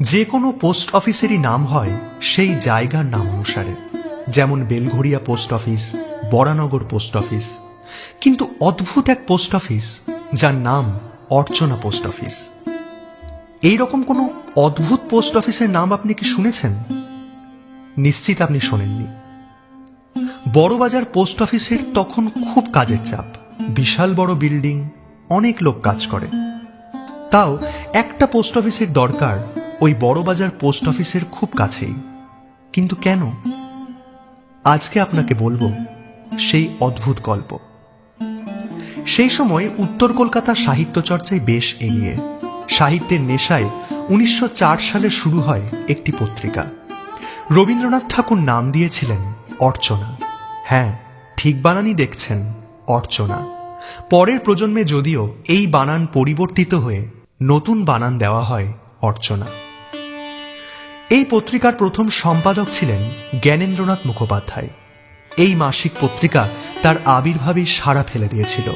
যে কোনো পোস্ট অফিসেরই নাম হয় সেই জায়গার নাম অনুসারে, যেমন Belgharia post office, Baranagar post office. কিন্তু অদ্ভুত এক পোস্ট অফিস যার নাম অর্চনা পোস্ট অফিস। এই রকম কোনো অদ্ভুত পোস্ট অফিসের নাম আপনি কি শুনেছেন? নিশ্চিত আপনি শোনেননি। বড়বাজার পোস্ট অফিসের তখন খুব কাজের চাপ, বিশাল বড় বিল্ডিং, অনেক লোক কাজ করে। তাও একটা পোস্ট অফিসের দরকার ওই বড়বাজার পোস্ট অফিসের খুব কাছেই। কিন্তু কেন? আজকে আপনাকে বলবো সেই অদ্ভুত গল্প। সেই সময় উত্তর কলকাতা সাহিত্য চর্চায় বেশ এগিয়ে। সাহিত্যের নেশায় 1904 সালে শুরু হয় একটি পত্রিকা। রবীন্দ্রনাথ ঠাকুর নাম দিয়েছিলেন অর্চনা। হ্যাঁ, ঠিক বানানই দেখছেন, অর্চনা। পরের প্রজন্মে যদিও এই বানান পরিবর্তিত হয়ে নতুন বানান দেওয়া হয় অর্চনা। এই পত্রিকার প্রথম সম্পাদক ছিলেন জ্ঞানেন্দ্রনাথ মুখোপাধ্যায়। এই মাসিক পত্রিকা তার আবির্ভাবেই সাড়া ফেলে দিয়েছিল।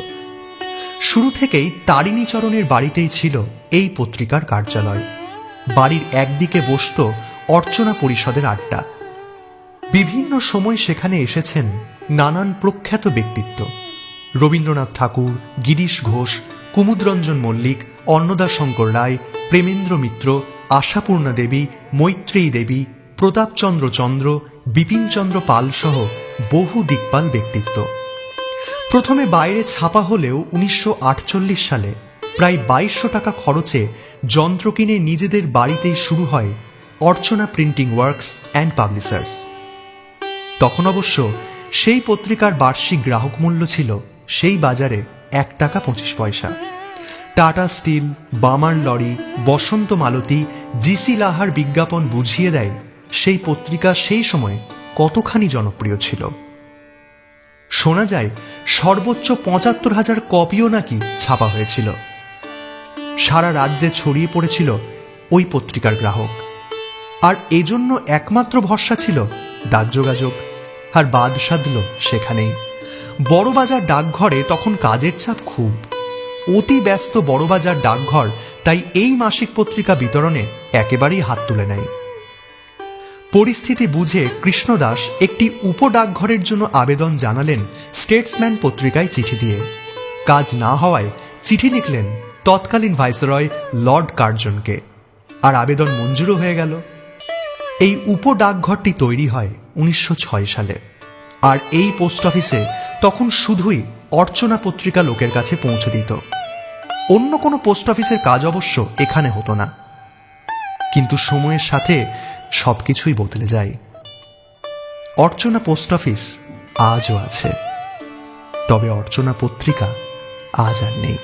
শুরু থেকেই তারিণীচরণের বাড়িতেই ছিল এই পত্রিকার কার্যালয়। বাড়ির একদিকে বসত অর্চনা পরিষদের আড্ডা। বিভিন্ন সময় সেখানে এসেছেন নানান প্রখ্যাত ব্যক্তিত্ব। রবীন্দ্রনাথ ঠাকুর, গিরিশ ঘোষ, কুমুদরঞ্জন মল্লিক, অন্নদাশঙ্কর রায়, প্রেমেন্দ্র মিত্র, আশাপূর্ণা দেবী, মৈত্রেয়ী দেবী, প্রতাপচন্দ্র চন্দ্র, বিপিনচন্দ্র পাল সহ বহু দিকপাল ব্যক্তিত্ব। প্রথমে বাইরে ছাপা হলেও 1948 সালে প্রায় 2200 টাকা খরচে যন্ত্র কিনে নিজেদের বাড়িতেই শুরু হয় অর্চনা প্রিন্টিং ওয়ার্কস অ্যান্ড পাবলিশার্স। তখন অবশ্য সেই পত্রিকার বার্ষিক গ্রাহক মূল্য ছিল সেই বাজারে 1 টাকা 25 পয়সা। টাটা স্টিল, বামার লরি, বসন্ত মালতী, জিসি লাহার বিজ্ঞাপন বুঝিয়ে দেয় সেই পত্রিকা সেই সময় কতখানি জনপ্রিয় ছিল। শোনা যায় সর্বোচ্চ 75,000 কপিও নাকি ছাপা হয়েছিল। সারা রাজ্যে ছড়িয়ে পড়েছিল ওই পত্রিকার গ্রাহক। আর এজন্য একমাত্র ভরসা ছিল ডাক যোগাযোগ, আর বাদ সাধল সেখানেই। বড়বাজার ডাকঘরে তখন কাজের চাপ খুব। অতি ব্যস্ত বড়বাজার ডাকঘর তাই এই মাসিক পত্রিকা বিতরণে একেবারেই হাত তুলে নেয়। পরিস্থিতি বুঝে কৃষ্ণদাস একটি উপডাকঘরের জন্য আবেদন জানালেন স্টেটসম্যান পত্রিকায় চিঠি দিয়ে। কাজ না হওয়ায় চিঠি লিখলেন তৎকালীন ভাইসরয় লর্ড কার্জনকে, আর আবেদন মঞ্জুরও হয়ে গেল। এই উপডাকঘরটি তৈরি হয় 1906 সালে। আর এই পোস্ট অফিসে তখন শুধুই অর্চনা পত্রিকা লোকের কাছে পৌঁছে দিত। অন্য কোনো পোস্ট অফিসের কাজ অবশ্য এখানে হতো না। কিন্তু সময়ের সাথে সবকিছুই বদলে যায়। অর্চনা পোস্ট অফিস আজও আছে, তবে অর্চনা পত্রিকা আজ আর নেই।